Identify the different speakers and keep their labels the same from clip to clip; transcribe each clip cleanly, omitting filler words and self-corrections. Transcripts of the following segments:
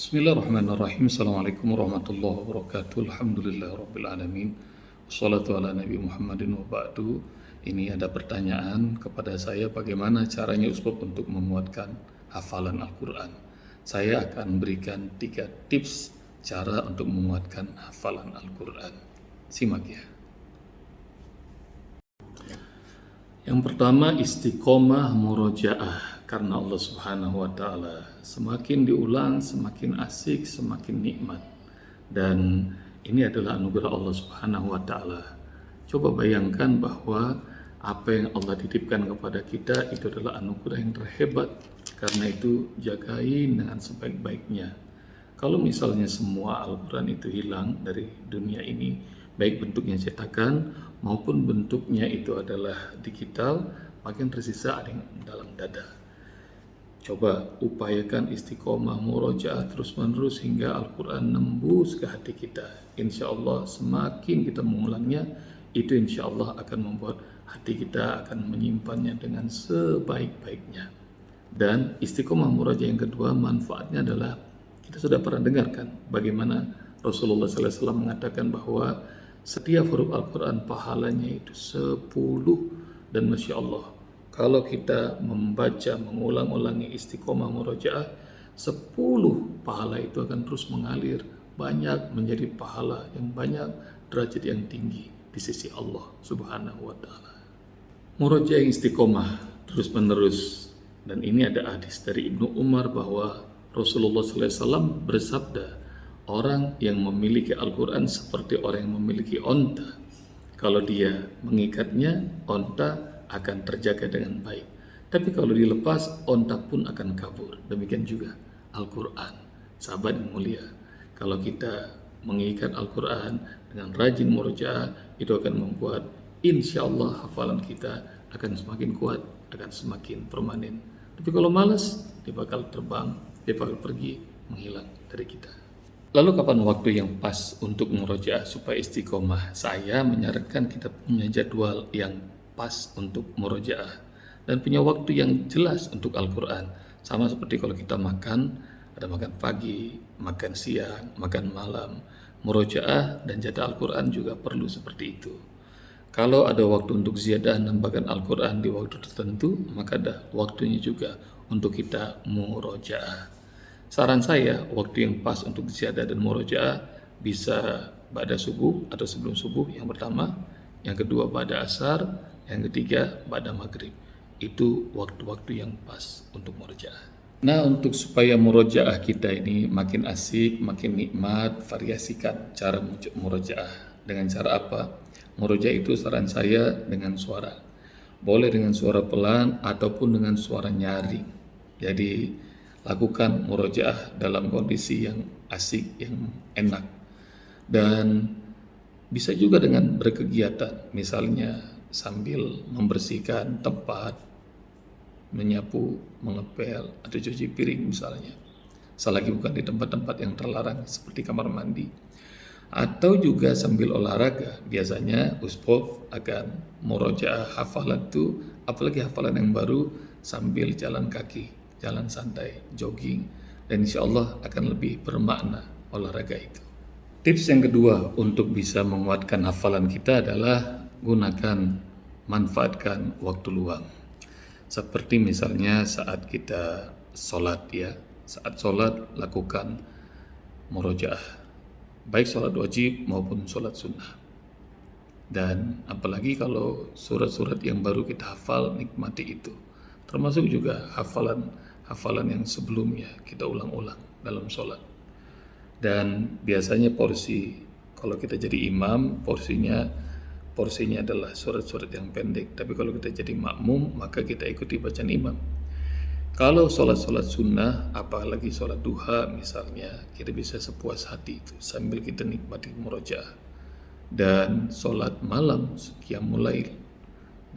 Speaker 1: Bismillahirrahmanirrahim. Assalamualaikum warahmatullahi wabarakatuh. Alhamdulillahirrabbilalamin. Wassalatu ala Nabi Muhammadin wa ba'du. Ini ada pertanyaan kepada saya, bagaimana caranya Ustaz untuk menguatkan hafalan Al-Quran. Saya akan berikan 3 tips cara untuk menguatkan hafalan Al-Quran. Simak ya. Yang pertama, istiqomah murojaah. Karena Allah Subhanahu wa Ta'ala semakin diulang, semakin asik, semakin nikmat. Dan ini adalah anugerah Allah Subhanahu wa Ta'ala. Coba bayangkan bahwa apa yang Allah titipkan kepada kita itu adalah anugerah yang terhebat. Karena itu jagain dengan sebaik-baiknya. Kalau misalnya semua Al-Quran itu hilang dari dunia ini, baik bentuknya cetakan maupun bentuknya itu adalah digital, makin tersisa ada yang dalam dada. Coba upayakan istiqomah murojaah terus-menerus hingga Al-Quran nembus ke hati kita. Insya Allah semakin kita mengulangnya, itu insya Allah akan membuat hati kita akan menyimpannya dengan sebaik-baiknya. Dan istiqomah murojaah yang kedua, manfaatnya adalah kita sudah pernah dengarkan bagaimana Rasulullah SAW mengatakan bahwa setiap huruf Al-Quran pahalanya itu 10. Dan Masya Allah, kalau kita membaca, mengulang-ulangi istiqomah murojaah, 10 pahala itu akan terus mengalir, banyak menjadi pahala yang banyak, derajat yang tinggi di sisi Allah Subhanahu wa Ta'ala. Murojaah istiqomah terus menerus. Dan ini ada hadis dari Ibnu Umar bahwa Rasulullah SAW bersabda, orang yang memiliki Al-Quran seperti orang yang memiliki onta. Kalau dia mengikatnya, onta akan terjaga dengan baik. Tapi kalau dilepas, onta pun akan kabur. Demikian juga Al-Quran. Sahabat yang mulia, kalau kita mengikat Al-Quran dengan rajin murojaah, itu akan membuat insya Allah hafalan kita akan semakin kuat, akan semakin permanen. Tapi kalau malas, dia bakal terbang, dia bakal pergi, menghilang dari kita. Lalu kapan waktu yang pas untuk murojaah supaya istiqomah? Saya menyarankan kita punya jadwal yang pas untuk murojaah dan punya waktu yang jelas untuk Al-Quran. Sama seperti kalau kita makan, ada makan pagi, makan siang, makan malam. Murojaah dan jatah Al-Quran juga perlu seperti itu. Kalau ada waktu untuk ziyadah nambahkan Al-Quran di waktu tertentu, maka ada waktunya juga untuk kita murojaah. Saran saya, waktu yang pas untuk ziyadah dan murojaah bisa ba'da subuh atau sebelum subuh yang pertama, yang kedua ba'da asar, yang ketiga ba'da maghrib. Itu waktu-waktu yang pas untuk murojaah. Nah, untuk supaya murojaah kita ini makin asik, makin nikmat, variasikan cara murojaah. Dengan cara apa? Murojaah itu saran saya dengan suara. Boleh dengan suara pelan ataupun dengan suara nyaring. Jadi lakukan murojaah dalam kondisi yang asik, yang enak. Dan bisa juga dengan berkegiatan, misalnya sambil membersihkan tempat, menyapu, mengepel, atau cuci piring misalnya. Selagi bukan di tempat-tempat yang terlarang seperti kamar mandi. Atau juga sambil olahraga, biasanya Ustaz akan murojaah hafalan itu, apalagi hafalan yang baru, sambil jalan kaki, jalan santai, jogging, dan insya Allah akan lebih bermakna olahraga itu. Tips yang kedua untuk bisa menguatkan hafalan kita adalah manfaatkan waktu luang. Seperti misalnya saat kita sholat ya, saat sholat lakukan murojaah, baik sholat wajib maupun sholat sunnah. Dan apalagi kalau surat-surat yang baru kita hafal, nikmati itu. Termasuk juga hafalan yang sebelumnya kita ulang-ulang dalam sholat. Dan biasanya kalau kita jadi imam, porsinya adalah surat-surat yang pendek. Tapi kalau kita jadi makmum, maka kita ikuti bacaan imam. Kalau sholat sunnah, apalagi sholat duha misalnya, kita bisa sepuas hati itu sambil kita nikmati murojaah. Dan sholat malam, qiyamul lail.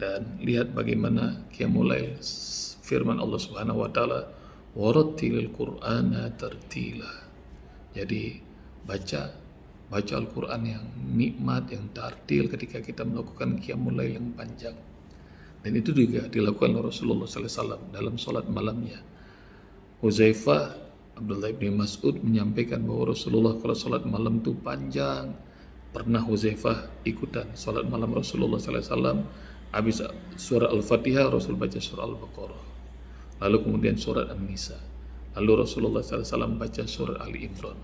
Speaker 1: Dan lihat bagaimana qiyamul lail, firman Allah Subhanahu wa Ta'ala, warattilil Qur'ana tartila. Jadi baca Al-Quran yang nikmat, yang tartil ketika kita melakukan qiyamul lail yang panjang. Dan itu juga dilakukan oleh Rasulullah SAW dalam sholat malamnya. Huzaifah Abdullah bin Mas'ud menyampaikan bahwa Rasulullah kalau sholat malam itu panjang. Pernah Huzaifah ikutan sholat malam Rasulullah SAW. Habis surah Al-Fatihah, Rasul baca surah Al-Baqarah. Lalu kemudian surat An-Nisa. Lalu Rasulullah SAW baca surah Ali Imran.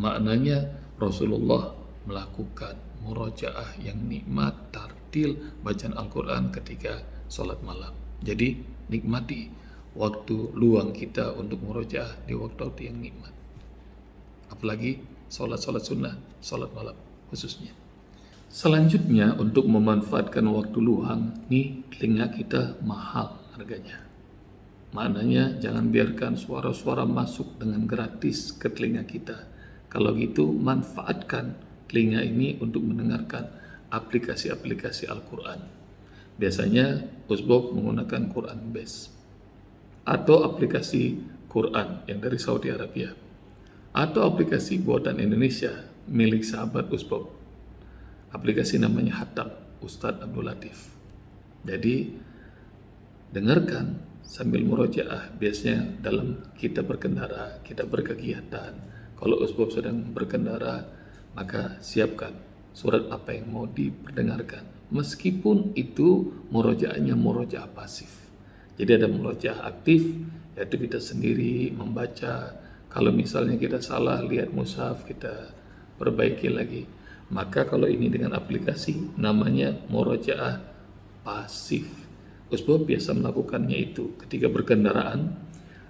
Speaker 1: Maknanya Rasulullah melakukan murojaah yang nikmat, tartil bacaan Al-Quran ketika sholat malam. Jadi nikmati waktu luang kita untuk murojaah di waktu yang nikmat. Apalagi sholat sunnah, sholat malam khususnya. Selanjutnya untuk memanfaatkan waktu luang, nih telinga kita mahal harganya. Maknanya jangan biarkan suara-suara masuk dengan gratis ke telinga kita. Kalau gitu manfaatkan telinga ini untuk mendengarkan aplikasi-aplikasi Al-Quran. Biasanya Usbok menggunakan Quran Base atau aplikasi Quran yang dari Saudi Arabia atau aplikasi buatan Indonesia milik sahabat Usbok. Aplikasi namanya Hatam Ustadz Abdul Latif. Jadi dengarkan sambil murojaah. Biasanya dalam kita berkendara, kita berkegiatan. Kalau Usbok sedang berkendara, maka siapkan surat apa yang mau diperdengarkan. Meskipun itu murojaahnya murojaah pasif. Jadi ada murojaah aktif, yaitu kita sendiri membaca. Kalau misalnya kita salah, lihat mushaf, kita perbaiki lagi. Maka kalau ini dengan aplikasi, namanya murojaah pasif. Usbok biasa melakukannya itu ketika berkendaraan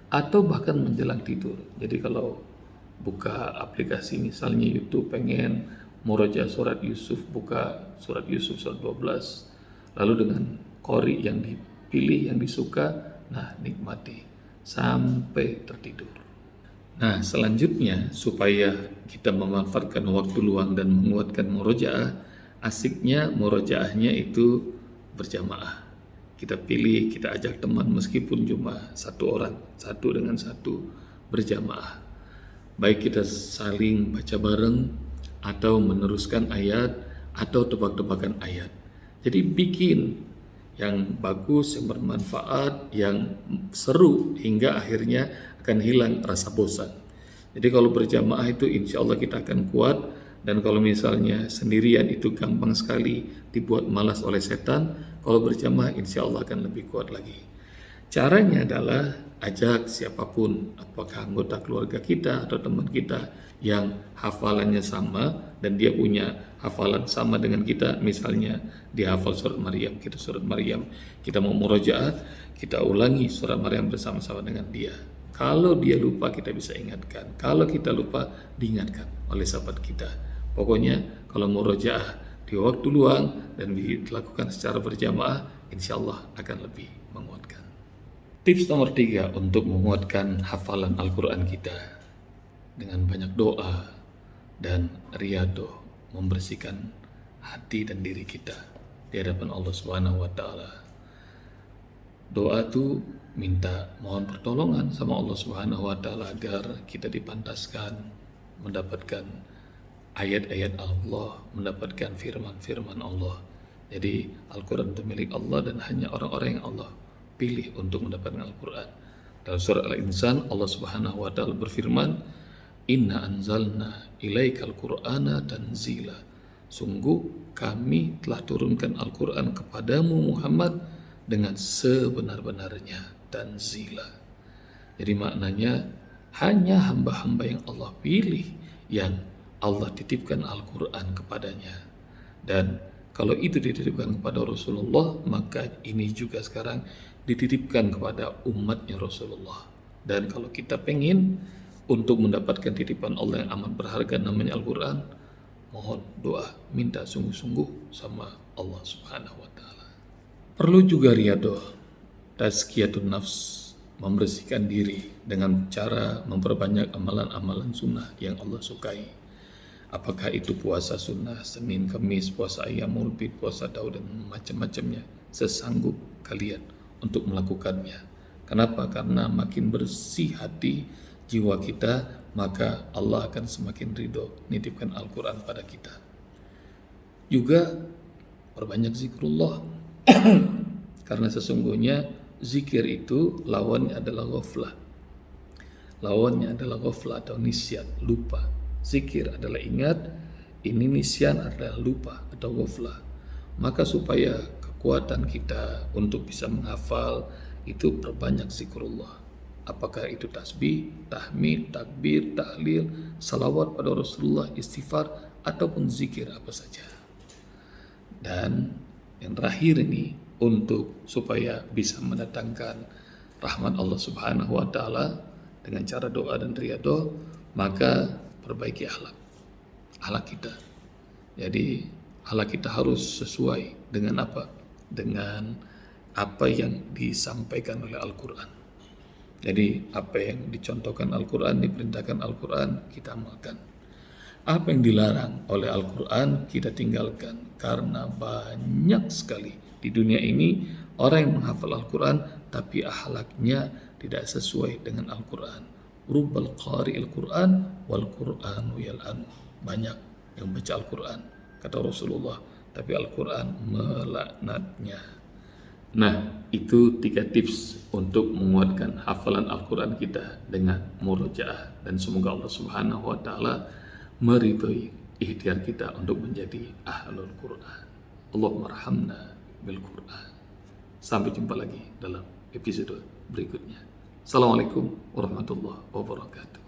Speaker 1: atau bahkan menjelang tidur. Jadi kalau buka aplikasi misalnya YouTube pengen murojaah surat Yusuf, buka surat Yusuf surat 12, lalu dengan qori yang dipilih, yang disuka, nah nikmati sampai tertidur. Nah selanjutnya supaya kita memanfaatkan waktu luang dan menguatkan murojaah, asiknya murojaahnya itu berjamaah. Kita pilih, kita ajak teman meskipun cuma satu orang, satu dengan satu berjamaah. Baik kita saling baca bareng atau meneruskan ayat atau tebak-tebakan ayat. Jadi bikin yang bagus, yang bermanfaat, yang seru hingga akhirnya akan hilang rasa bosan. Jadi kalau berjamaah itu insya Allah kita akan kuat. Dan kalau misalnya sendirian itu gampang sekali dibuat malas oleh setan. Kalau berjamaah insya Allah akan lebih kuat lagi. Caranya adalah ajak siapapun, apakah anggota keluarga kita atau teman kita yang hafalannya sama dan dia punya hafalan sama dengan kita. Misalnya dia hafal surat Maryam, kita surat Maryam, kita mau murojaah, kita ulangi surat Maryam bersama-sama dengan dia. Kalau dia lupa kita bisa ingatkan, kalau kita lupa diingatkan oleh sahabat kita. Pokoknya kalau murojaah di waktu luang dan dilakukan secara berjamaah, insya Allah akan lebih menguatkan. Tips nomor 3 untuk menguatkan hafalan Al-Quran kita dengan banyak doa dan riyadhah, membersihkan hati dan diri kita di hadapan Allah Subhanahu wa taala. Doa itu minta mohon pertolongan sama Allah Subhanahu wa taala agar kita dipantaskan mendapatkan ayat-ayat Allah, mendapatkan firman-firman Allah. Jadi Al-Quran itu milik Allah dan hanya orang-orang yang Allah pilih untuk mendapatkan Al-Quran. Dalam surah Al-Insan Allah Subhanahu wa taala berfirman, "Inna anzalna ilaikal Qur'ana tanzila." Sungguh kami telah turunkan Al-Quran kepadamu Muhammad dengan sebenar-benarnya, tanzila. Jadi maknanya hanya hamba-hamba yang Allah pilih yang Allah titipkan Al-Quran kepadanya. Dan kalau itu dititipkan kepada Rasulullah, maka ini juga sekarang dititipkan kepada umatnya Rasulullah. Dan kalau kita pengen untuk mendapatkan titipan Allah yang amat berharga namanya Al-Quran, mohon doa, minta sungguh-sungguh sama Allah Subhanahu wa taala. Perlu juga riyadhah, tazkiyatun nafs, membersihkan diri dengan cara memperbanyak amalan-amalan sunnah yang Allah sukai. Apakah itu puasa sunnah, Senin, Kamis, puasa Ayyamul Bid, puasa Daud dan macam-macamnya, sesanggup kalian untuk melakukannya. Kenapa? Karena makin bersih hati jiwa kita, maka Allah akan semakin ridho nitipkan Al-Quran pada kita. Juga perbanyak zikrullah karena sesungguhnya zikir itu lawannya adalah ghaflah. lawannya adalah ghaflah atau nisyan, lupa. Zikir adalah ingat, ini nisyan adalah lupa atau ghaflah. Maka supaya kekuatan kita untuk bisa menghafal itu perbanyak zikrullah. Apakah itu tasbih, tahmid, takbir, tahlil, salawat pada Rasulullah, istighfar, ataupun zikir apa saja. Dan yang terakhir ini, untuk supaya bisa mendatangkan rahmat Allah Subhanahu wa taala dengan cara doa dan riyadhah, maka perbaiki akhlak kita. Jadi akhlak kita harus sesuai dengan apa? Dengan apa yang disampaikan oleh Al-Quran. Jadi apa yang dicontohkan Al-Quran, diperintahkan Al-Quran, kita amalkan. Apa yang dilarang oleh Al-Quran, kita tinggalkan. Karena banyak sekali di dunia ini orang yang menghafal Al-Quran, tapi akhlaknya tidak sesuai dengan Al-Quran. Rubbal qari Al-Quran, wal Quranu yal'anu. Banyak yang baca Al-Quran, kata Rasulullah, tapi Al-Quran melaknatnya. Nah, itu 3 tips untuk menguatkan hafalan Al-Quran kita dengan murojaah. Dan semoga Allah Subhanahu wa ta'ala meridhai ikhtiar kita untuk menjadi ahlul Quran. Allahumma rahamna bil Quran. Sampai jumpa lagi dalam episode berikutnya. Assalamualaikum warahmatullahi wabarakatuh.